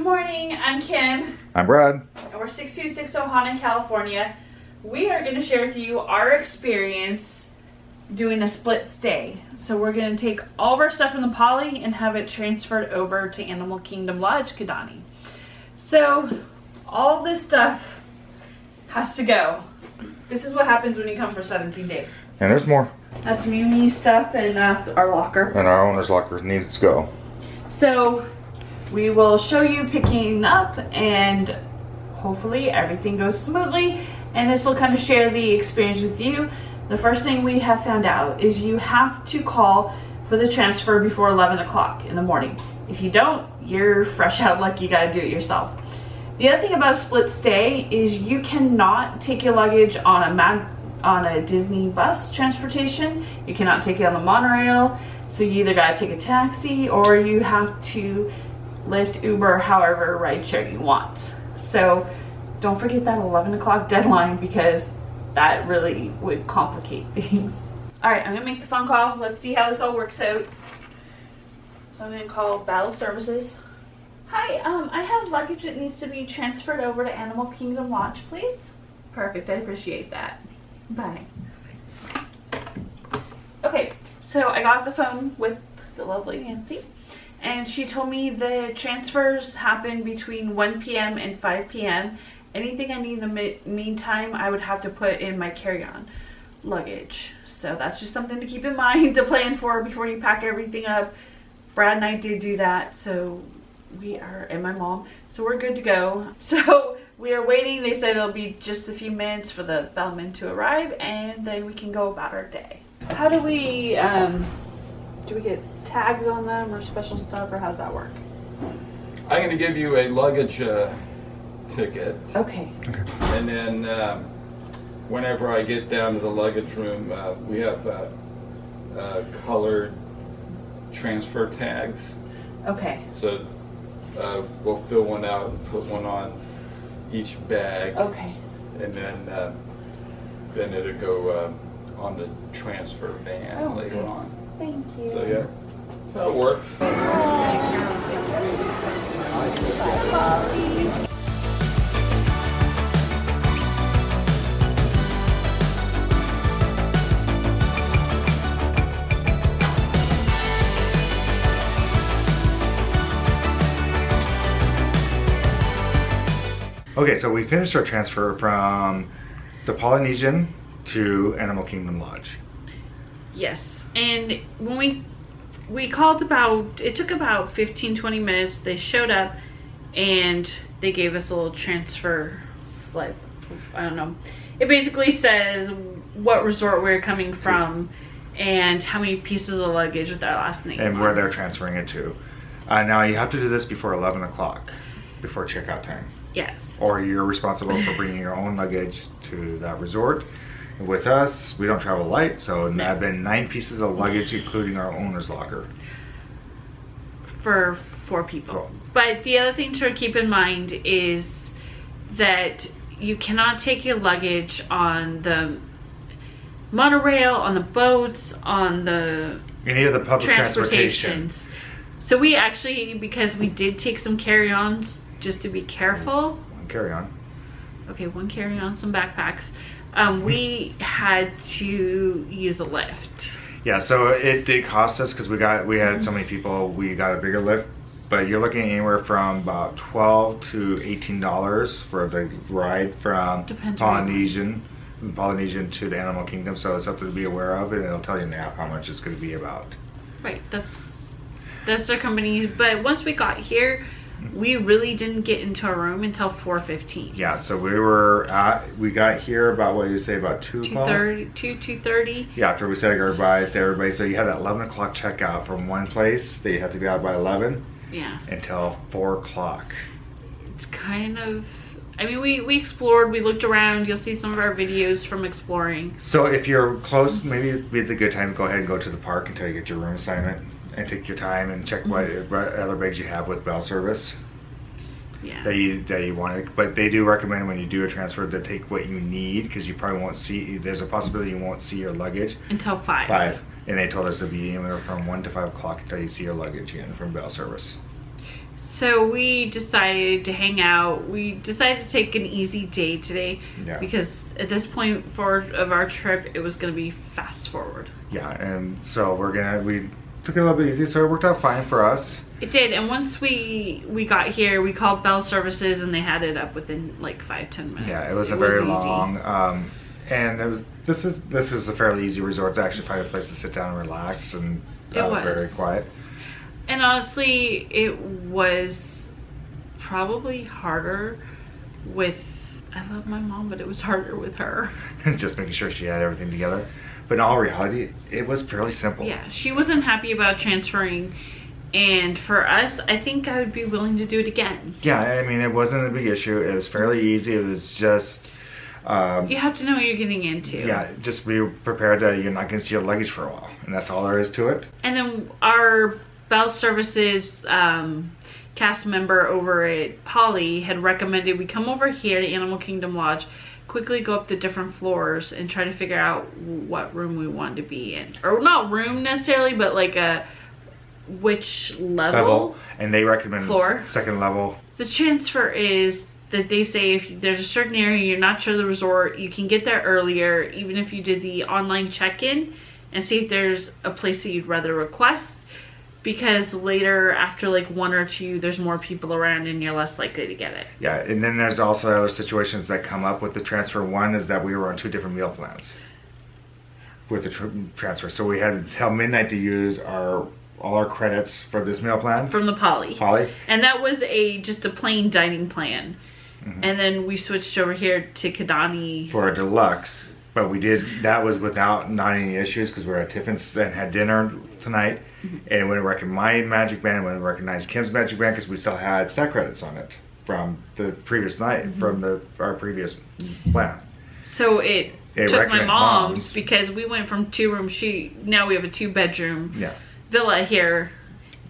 Good morning, I'm Kim. I'm Brad. And we're 6260 Hana, California. We are going to share with you our experience doing a split stay. So we're going to take all of our stuff in the Poly and have it transferred over to Animal Kingdom Lodge, Kidani. So all of this stuff has to go. This is what happens when you come for 17 days. And there's more. That's Mimi's stuff and our locker. And our owner's locker needs to go. So we will show you picking up and hopefully everything goes smoothly. And this will kind of share the experience with you. The first thing we have found out is you have to call for the transfer before 11 o'clock in the morning. If you don't, you're fresh out luck, you gotta do it yourself. The other thing about a split stay is you cannot take your luggage on a Disney bus transportation. You cannot take it on the monorail. So you either gotta take a taxi or you have to Lyft, Uber, however rideshare you want. So don't forget that 11 o'clock deadline because that really would complicate things. All right, I'm gonna make the phone call. Let's see how this all works out. So I'm gonna call Battle Services. Hi, I have luggage that needs to be transferred over to Animal Kingdom Lodge, please. Perfect, I appreciate that. Bye. Okay, so I got off the phone with the lovely Nancy, and she told me the transfers happen between 1 p.m. and 5 p.m. Anything I need in the meantime, I would have to put in my carry-on luggage. So that's just something to keep in mind to plan for before you pack everything up. Brad and I did do that, so we are, and my mom, so we're good to go. So we are waiting. They said it'll be just a few minutes for the bellman to arrive, and then we can go about our day. How do we get tags on them or special stuff, or how does that work? I'm going to give you a luggage ticket. Okay. And then whenever I get down to the luggage room, we have colored transfer tags. Okay. So we'll fill one out and put one on each bag. Okay. And then it'll go on the transfer van later on. Thank you. So yeah, so it works. Okay, so we finished our transfer from the Polynesian to Animal Kingdom Lodge. Yes, and when we called it took about 15-20 minutes. They showed up and they gave us a little transfer slip. I don't know. It basically says what resort we're coming from and how many pieces of luggage with our last name And where they're transferring it to. Now you have to do this before 11 o'clock, before checkout time. Yes. Or you're responsible for bringing your own luggage to that resort. With us, we don't travel light, so I've been 9 pieces of luggage, including our owner's locker. For 4 people. But the other thing to keep in mind is that you cannot take your luggage on the monorail, on the boats, on the any of the public transportations. So we actually, because we did take some carry-ons just to be careful. One carry-on. Okay, one carry-on, some backpacks. We had to use a lift. Yeah, so it did cost us because we had so many people. We got a bigger lift, but you're looking at anywhere from about $12 to $18 for the ride from Polynesian to the Animal Kingdom. So it's something to be aware of, and it'll tell you now how much it's going to be about. Right, that's their company. But once we got here, we really didn't get into our room until 4:15. Yeah, so we got here about, what did you say, about 2:30? Yeah, after we said our goodbyes to everybody. So you had that 11 o'clock checkout from one place that you have to be out by 11. Yeah. Until 4 o'clock. It's kind of, I mean, we explored, we looked around. You'll see some of our videos from exploring. So if you're close, maybe it'd be a good time to go ahead and go to the park until you get your room assignment. And take your time and check what other bags you have with bell service. Yeah. That you want. But they do recommend when you do a transfer to take what you need, because you probably won't see. There's a possibility you won't see your luggage until 5. And they told us it'd be anywhere from 1 to 5 o'clock until you see your luggage in from bell service. So we decided to hang out. We decided to take an easy day today because at this point of our trip, it was going to be fast forward. Yeah, and so we took it a little bit easy, so it worked out fine for us. It did, and once we got here, we called Bell Services, and they had it up within like 5-10 minutes. Yeah, it wasn't very long, and this is a fairly easy resort to actually find a place to sit down and relax, and it was very quiet. And honestly, it was probably harder with. I love my mom, but it was harder with her. Just making sure she had everything together. But in all reality, it was fairly simple. Yeah, she wasn't happy about transferring. And for us, I think I would be willing to do it again. Yeah, I mean, it wasn't a big issue. It was fairly easy. It was just... you have to know what you're getting into. Yeah, just be prepared that you're not going to see your luggage for a while. And that's all there is to it. And then our Bell Services cast member over at Poly had recommended we come over here to Animal Kingdom Lodge, quickly go up the different floors and try to figure out what room we wanted to be in. Or not room necessarily, but like which level. And they recommend floor. Second level. The transfer is that they say if there's a certain area you're not sure of the resort, you can get there earlier, even if you did the online check-in, and see if there's a place that you'd rather request. Because later, after like 1 or 2, there's more people around and you're less likely to get it. Yeah, and then there's also other situations that come up with the transfer. One is that we were on 2 different meal plans with the transfer. So we had until midnight to use all our credits for this meal plan. From the Poly. And that was just a plain dining plan. Mm-hmm. And then we switched over here to Kidani. For a deluxe. But that was without not any issues because we were at Tiffin's and had dinner tonight. Mm-hmm. And when it recognized my Magic Band, when it recognized Kim's Magic Band, because we still had stack credits on it from the previous night, mm-hmm. from our previous plan. So it took my mom's because we went from 2-room. Now we have a 2-bedroom villa here.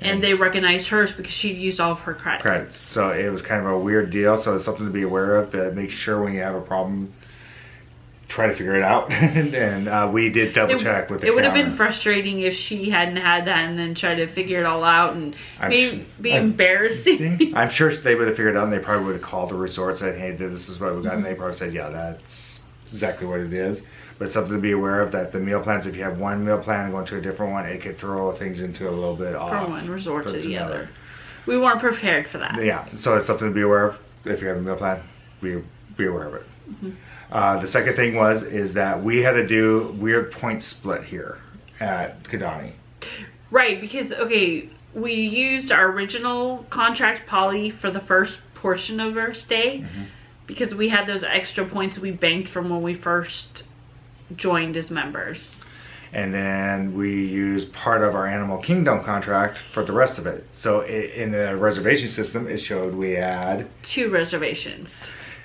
And they recognized hers because she'd used all of her credits. So it was kind of a weird deal. So it's something to be aware of, to make sure when you have a problem, try to figure it out. And we did double check with the It would have been frustrating if she hadn't had that and then tried to figure it all out and be embarrassing. I'm sure they would have figured it out and they probably would have called the resort and said, hey, this is what we got. Mm-hmm. And they probably said, yeah, that's exactly what it is. But it's something to be aware of, that the meal plans, if you have one meal plan and going to a different one, it could throw things into a little bit off. From one resort to the other. We weren't prepared for that. Yeah, so it's something to be aware of. If you have a meal plan, be aware of it. Mm-hmm. The second thing is that we had to do weird point split here at Kidani. Right, because, we used our original contract Poly for the first portion of our stay, mm-hmm. because we had those extra points we banked from when we first joined as members. And then we used part of our Animal Kingdom contract for the rest of it. So in the reservation system, it showed we had 2 reservations.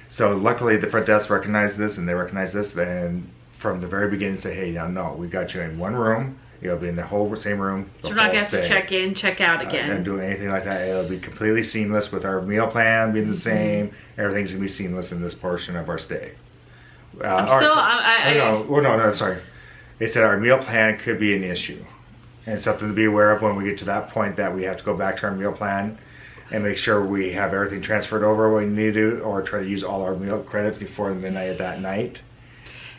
So luckily the front desk recognized this and they recognized this. Then from the very beginning say, hey, no, we got you in one room. You'll be in the whole same room. So we're not going to have to check in, check out again. And do anything like that. It'll be completely seamless with our meal plan being the same. Everything's going to be seamless in this portion of our stay. Sorry. They said our meal plan could be an issue. And it's something to be aware of when we get to that point, that we have to go back to our meal plan and make sure we have everything transferred over when we need to, or try to use all our meal credits before midnight of that night.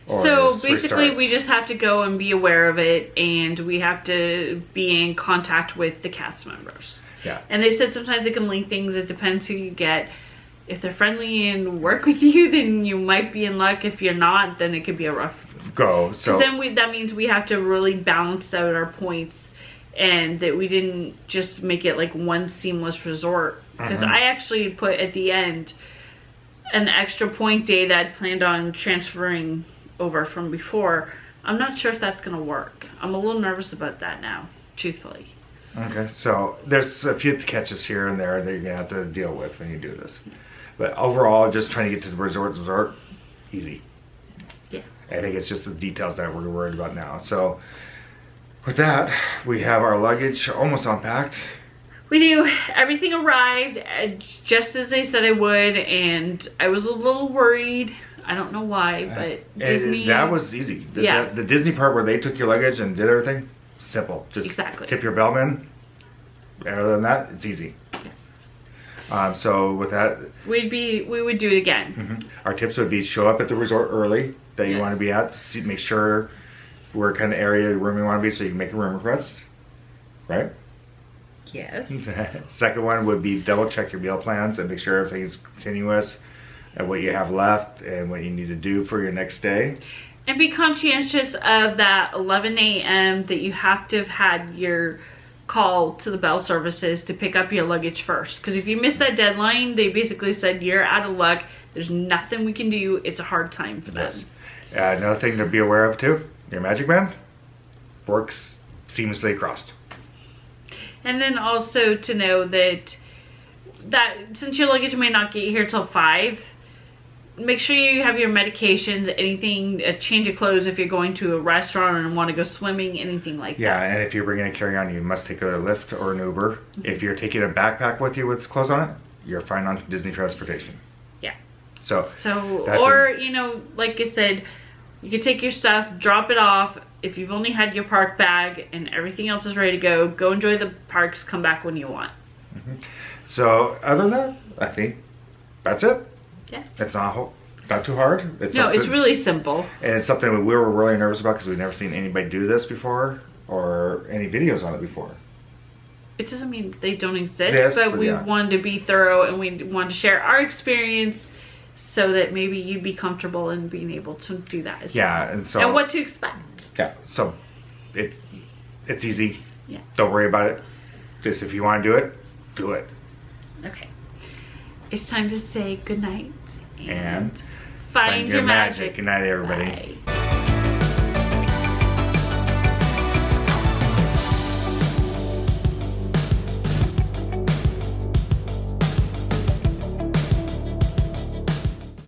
So basically we just have to go and be aware of it, and we have to be in contact with the cast members. Yeah. And they said sometimes it can link things. It depends who you get. If they're friendly and work with you, then you might be in luck. If you're not, then it could be a rough go. So then that means we have to really balance out our points, and that we didn't just make it like one seamless resort. Because I actually put at the end an extra point day that I'd planned on transferring over from before. I'm not sure if that's going to work. I'm a little nervous about that now, truthfully. Okay, so there's a few catches here and there that you're going to have to deal with when you do this. But overall, just trying to get to the resort, easy. Yeah. I think it's just the details that we're worried about now. So with that, we have our luggage almost unpacked. We do. Everything arrived just as they said it would, and I was a little worried. I don't know why, but Disney... That was easy. The Disney part where they took your luggage and did everything, simple. Just tip your bellman. Other than that, it's easy. So with that, we would do it again. our tips would be show up at the resort early that you want to be at. Make sure where kind of area room you want to be so you can make a room request, right? Yes. Second one would be double check your meal plans and make sure everything's continuous and what you have left and what you need to do for your next day. And be conscientious of that 11 a.m. that you have to have had your call to the bell services to pick up your luggage first. Because if you miss that deadline, they basically said you're out of luck. There's nothing we can do. It's a hard time for them. Yes. Another thing to be aware of too, your Magic Band works seamlessly across. And then also to know that since your luggage may not get here till 5, make sure you have your medications, anything, a change of clothes if you're going to a restaurant and want to go swimming, anything like that. Yeah, and if you're bringing a carry-on, you must take a Lyft or an Uber. If you're taking a backpack with you with clothes on it, you're fine on Disney transportation. Yeah. So or, you know, like I said, you can take your stuff, drop it off. If you've only had your park bag and everything else is ready to go enjoy the parks, come back when you want. So other than that, I think that's it. Yeah. It's not too hard. It's really simple. And it's something we were really nervous about because we've never seen anybody do this before or any videos on it before. It doesn't mean they don't exist, Yes, but we yeah. wanted to be thorough and we wanted to share our experience so that maybe you'd be comfortable in being able to do that as well. And what to expect. Yeah, so it's easy. Yeah. Don't worry about it. Just if you want to do it. Okay. It's time to say goodnight And find your magic. Good night, everybody. Bye.